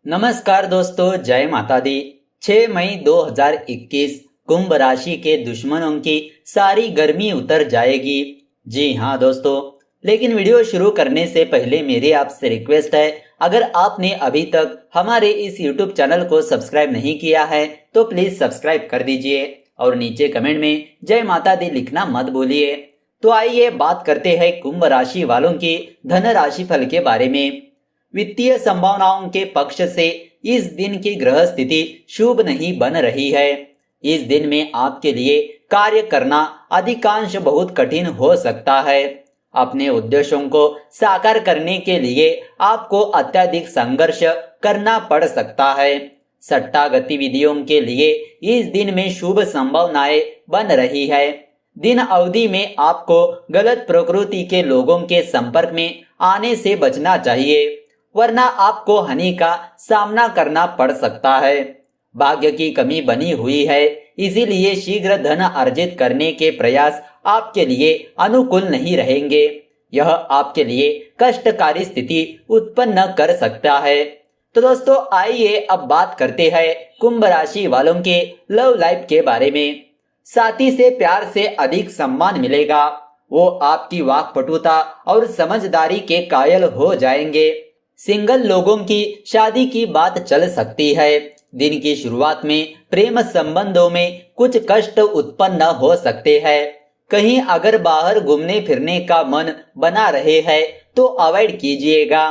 नमस्कार दोस्तों, जय माता दी। 6 मई 2021 कुंभ राशि के दुश्मनों की सारी गर्मी उतर जाएगी। जी हाँ दोस्तों, लेकिन वीडियो शुरू करने से पहले मेरी आपसे रिक्वेस्ट है, अगर आपने अभी तक हमारे इस YouTube चैनल को सब्सक्राइब नहीं किया है तो प्लीज सब्सक्राइब कर दीजिए और नीचे कमेंट में जय माता दी लिखना मत भूलिए। तो आइए बात करते हैं कुंभ राशि वालों की धन राशि फल के बारे में। वित्तीय संभावनाओं के पक्ष से इस दिन की ग्रह स्थिति शुभ नहीं बन रही है। इस दिन में आपके लिए कार्य करना अधिकांश बहुत कठिन हो सकता है। अपने उद्देश्यों को साकार करने के लिए आपको अत्यधिक संघर्ष करना पड़ सकता है। सट्टा गतिविधियों के लिए इस दिन में शुभ संभावनाएं बन रही है। दिन अवधि में आपको गलत प्रकृति के लोगों के संपर्क में आने से बचना चाहिए, वरना आपको हानि का सामना करना पड़ सकता है। भाग्य की कमी बनी हुई है, इसीलिए शीघ्र धन अर्जित करने के प्रयास आपके लिए अनुकूल नहीं रहेंगे। यह आपके लिए कष्टकारी स्थिति उत्पन्न कर सकता है। तो दोस्तों आइए अब बात करते हैं कुंभ राशि वालों के लव लाइफ के बारे में। साथी से प्यार से अधिक सम्मान मिलेगा। वो आपकी वाकपटुता और समझदारी के कायल हो जाएंगे। सिंगल लोगों की शादी की बात चल सकती है। दिन की शुरुआत में प्रेम संबंधों में कुछ कष्ट उत्पन्न हो सकते हैं। कहीं अगर बाहर घूमने फिरने का मन बना रहे हैं तो अवॉइड कीजिएगा।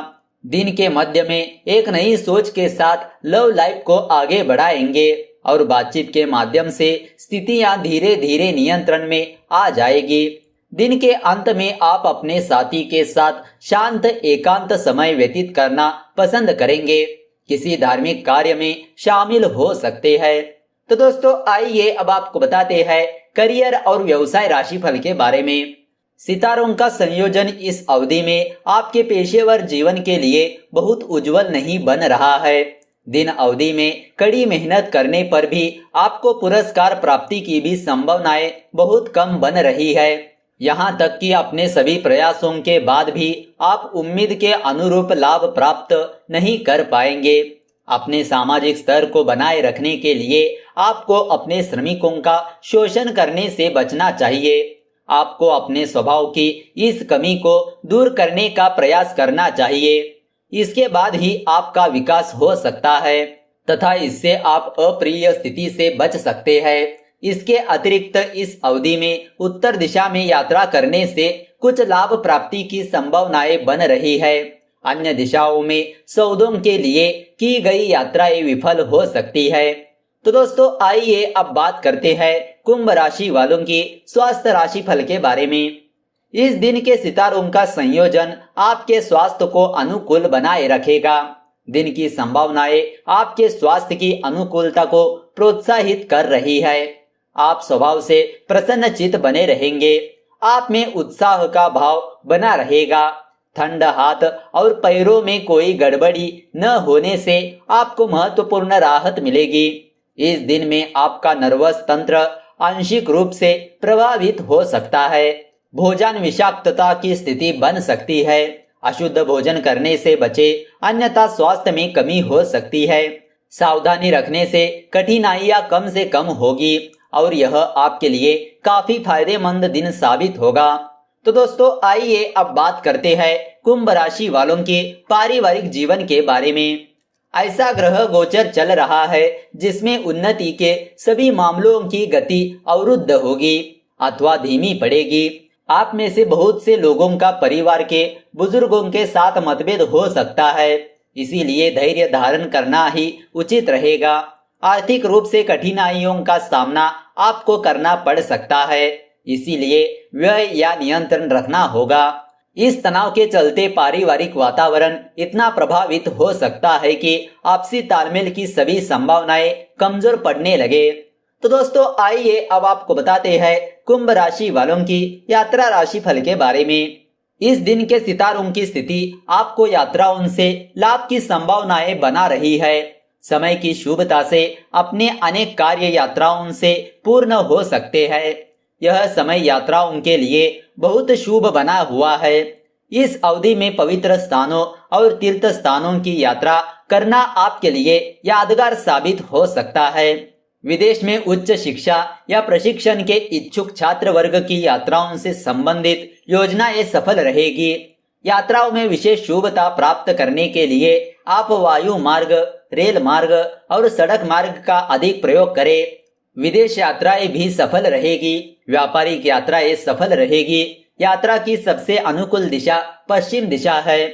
दिन के मध्य में एक नई सोच के साथ लव लाइफ को आगे बढ़ाएंगे और बातचीत के माध्यम से स्थितियां धीरे धीरे नियंत्रण में आ जाएगी। दिन के अंत में आप अपने साथी के साथ शांत एकांत समय व्यतीत करना पसंद करेंगे। किसी धार्मिक कार्य में शामिल हो सकते हैं। तो दोस्तों आइए अब आपको बताते हैं करियर और व्यवसाय राशिफल के बारे में। सितारों का संयोजन इस अवधि में आपके पेशेवर जीवन के लिए बहुत उज्जवल नहीं बन रहा है। दिन अवधि में कड़ी मेहनत करने पर भी आपको पुरस्कार प्राप्ति की भी संभावनाएं बहुत कम बन रही है। यहाँ तक कि अपने सभी प्रयासों के बाद भी आप उम्मीद के अनुरूप लाभ प्राप्त नहीं कर पाएंगे। अपने सामाजिक स्तर को बनाए रखने के लिए आपको अपने श्रमिकों का शोषण करने से बचना चाहिए। आपको अपने स्वभाव की इस कमी को दूर करने का प्रयास करना चाहिए। इसके बाद ही आपका विकास हो सकता है तथा इससे आप अप्रिय स्थिति से बच सकते हैं। इसके अतिरिक्त इस अवधि में उत्तर दिशा में यात्रा करने से कुछ लाभ प्राप्ति की संभावनाएं बन रही है। अन्य दिशाओं में सौदों के लिए की गई यात्राएं विफल हो सकती है। तो दोस्तों आइए अब बात करते हैं कुंभ राशि वालों की स्वास्थ्य राशि फल के बारे में। इस दिन के सितारों का संयोजन आपके स्वास्थ्य को अनुकूल बनाए रखेगा। दिन की संभावनाएं आपके स्वास्थ्य की अनुकूलता को प्रोत्साहित कर रही है। आप स्वभाव से प्रसन्नचित्त बने रहेंगे। आप में उत्साह का भाव बना रहेगा। ठंड हाथ और पैरों में कोई गड़बड़ी न होने से आपको महत्वपूर्ण राहत मिलेगी। इस दिन में आपका नर्वस तंत्र आंशिक रूप से प्रभावित हो सकता है। भोजन विषाक्तता की स्थिति बन सकती है। अशुद्ध भोजन करने से बचे, अन्यथा स्वास्थ्य में कमी हो सकती है। सावधानी रखने से कठिनाइयां कम से कम होगी और यह आपके लिए काफी फायदेमंद दिन साबित होगा। तो दोस्तों आइए अब बात करते हैं कुंभ राशि वालों के पारिवारिक जीवन के बारे में। ऐसा ग्रह गोचर चल रहा है जिसमें उन्नति के सभी मामलों की गति अवरुद्ध होगी अथवा धीमी पड़ेगी। आप में से बहुत से लोगों का परिवार के बुजुर्गों के साथ मतभेद हो सकता है, इसीलिए धैर्य धारण करना ही उचित रहेगा। आर्थिक रूप से कठिनाइयों का सामना आपको करना पड़ सकता है, इसीलिए व्यय या नियंत्रण रखना होगा। इस तनाव के चलते पारिवारिक वातावरण इतना प्रभावित हो सकता है कि आपसी तालमेल की सभी संभावनाएं कमजोर पड़ने लगे। तो दोस्तों आइए अब आपको बताते हैं कुंभ राशि वालों की यात्रा राशि फल के बारे में। इस दिन के सितारों की स्थिति आपको यात्राओं से लाभ की संभावनाएं बना रही है। समय की शुभता से अपने अनेक कार्य यात्राओं से पूर्ण हो सकते हैं। यह समय यात्राओं के लिए बहुत शुभ बना हुआ है। इस अवधि में पवित्र स्थानों और तीर्थ स्थानों की यात्रा करना आपके लिए यादगार साबित हो सकता है। विदेश में उच्च शिक्षा या प्रशिक्षण के इच्छुक छात्र वर्ग की यात्राओं से संबंधित योजनाएं सफल रहेगी। यात्राओं में विशेष शुभता प्राप्त करने के लिए आप वायु मार्ग, रेल मार्ग और सड़क मार्ग का अधिक प्रयोग करें। विदेश यात्राएं भी सफल रहेगी। व्यापारिक यात्राएं सफल रहेगी। यात्रा की सबसे अनुकूल दिशा पश्चिम दिशा है।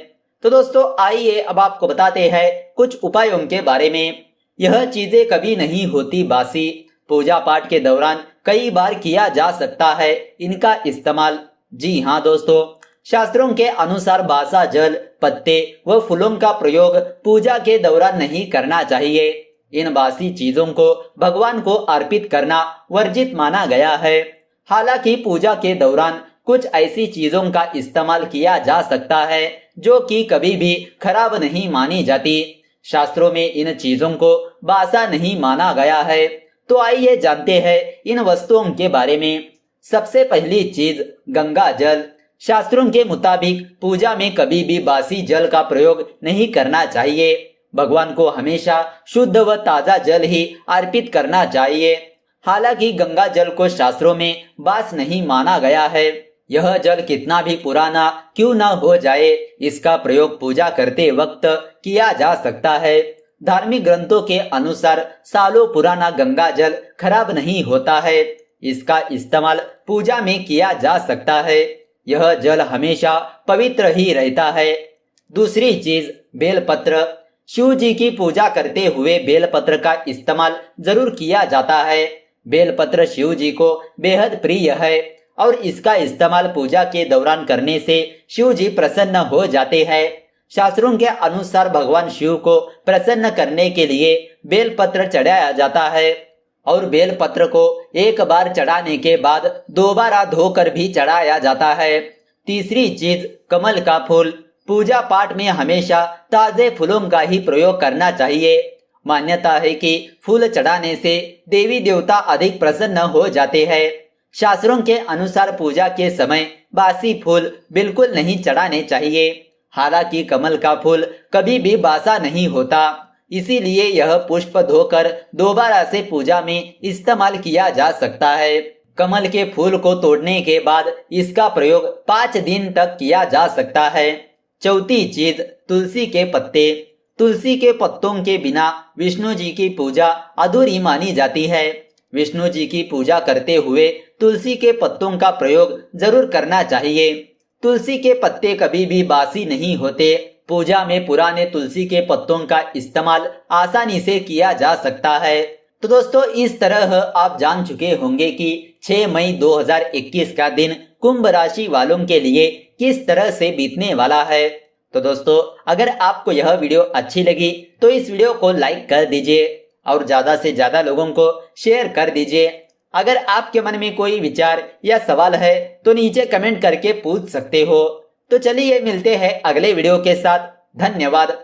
तो दोस्तों आइए अब आपको बताते हैं कुछ उपायों के बारे में। यह चीजें कभी नहीं होती बासी। पूजा पाठ के दौरान कई बार किया जा सकता है इनका इस्तेमाल। जी हाँ दोस्तों, शास्त्रों के अनुसार बासा जल, पत्ते व फूलों का प्रयोग पूजा के दौरान नहीं करना चाहिए। इन बासी चीजों को भगवान को अर्पित करना वर्जित माना गया है। हालांकि पूजा के दौरान कुछ ऐसी चीजों का इस्तेमाल किया जा सकता है जो कि कभी भी खराब नहीं मानी जाती। शास्त्रों में इन चीजों को बासा नहीं माना गया है। तो आइए जानते हैं इन वस्तुओं के बारे में। सबसे पहली चीज गंगा जल। शास्त्रों के मुताबिक पूजा में कभी भी बासी जल का प्रयोग नहीं करना चाहिए। भगवान को हमेशा शुद्ध व ताजा जल ही अर्पित करना चाहिए। हालांकि गंगा जल को शास्त्रों में बास नहीं माना गया है। यह जल कितना भी पुराना क्यों न हो जाए, इसका प्रयोग पूजा करते वक्त किया जा सकता है। धार्मिक ग्रंथों के अनुसार सालों पुराना गंगा जल खराब नहीं होता है। इसका इस्तेमाल पूजा में किया जा सकता है। यह जल हमेशा पवित्र ही रहता है। दूसरी चीज बेलपत्र। शिव जी की पूजा करते हुए बेलपत्र का इस्तेमाल जरूर किया जाता है। बेलपत्र शिव जी को बेहद प्रिय है और इसका इस्तेमाल पूजा के दौरान करने से शिव जी प्रसन्न हो जाते हैं। शास्त्रों के अनुसार भगवान शिव को प्रसन्न करने के लिए बेलपत्र चढ़ाया जाता है और बेलपत्र को एक बार चढ़ाने के बाद दोबारा धोकर भी चढ़ाया जाता है। तीसरी चीज कमल का फूल। पूजा पाठ में हमेशा ताजे फूलों का ही प्रयोग करना चाहिए। मान्यता है कि फूल चढ़ाने से देवी देवता अधिक प्रसन्न हो जाते हैं। शास्त्रों के अनुसार पूजा के समय बासी फूल बिल्कुल नहीं चढ़ाने चाहिए। हालांकि कमल का फूल कभी भी बासा नहीं होता, इसीलिए यह पुष्प धोकर दोबारा से पूजा में इस्तेमाल किया जा सकता है। कमल के फूल को तोड़ने के बाद इसका प्रयोग 5 दिन तक किया जा सकता है। चौथी चीज तुलसी के पत्ते। तुलसी के पत्तों के बिना विष्णु जी की पूजा अधूरी मानी जाती है। विष्णु जी की पूजा करते हुए तुलसी के पत्तों का प्रयोग जरूर करना चाहिए। तुलसी के पत्ते कभी भी बासी नहीं होते। पूजा में पुराने तुलसी के पत्तों का इस्तेमाल आसानी से किया जा सकता है। तो दोस्तों इस तरह आप जान चुके होंगे कि 6 मई 2021 का दिन कुंभ राशि वालों के लिए किस तरह से बीतने वाला है। तो दोस्तों अगर आपको यह वीडियो अच्छी लगी तो इस वीडियो को लाइक कर दीजिए और ज्यादा से ज्यादा लोगों को शेयर कर दीजिए। अगर आपके मन में कोई विचार या सवाल है तो नीचे कमेंट करके पूछ सकते हो। तो चलिए मिलते हैं अगले वीडियो के साथ। धन्यवाद।